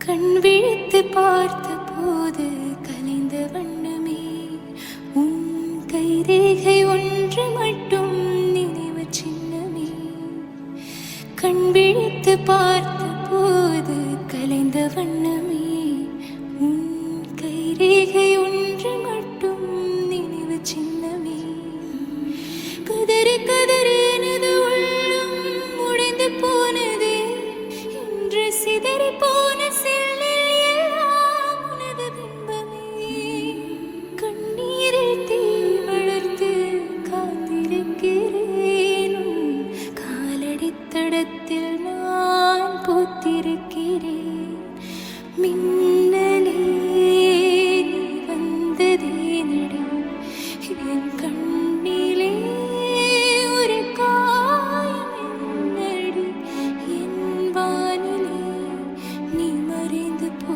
கண் விழித்து பார்த்த போது கலைந்த வண்ணமே உன் கைரேகை ஒன்று மட்டும் நினைவு சின்னமே. கண் விழித்து பார்த்த போது கலைந்த வண்ணமே உன் கைரேகை ஒன்று மட்டும் நினைவு சின்னமே. கதறி கதறி எனது உள்ளம் உடைந்து போனதே, இன்று சிதறி போன செல்லில் எல்லாம் உனது பிம்பமே. கண்ணீரில் தீ வளர்த்து காத்திருக்கிறேன், உன் காலடி தடத்தில் நான் பூத்திருக்கிறேன். மின்னலே நீ வந்ததே நடி என் கண்ணிலே ஒரு காயம் என்னடி. என் வானிலே நீ மறைந்து போ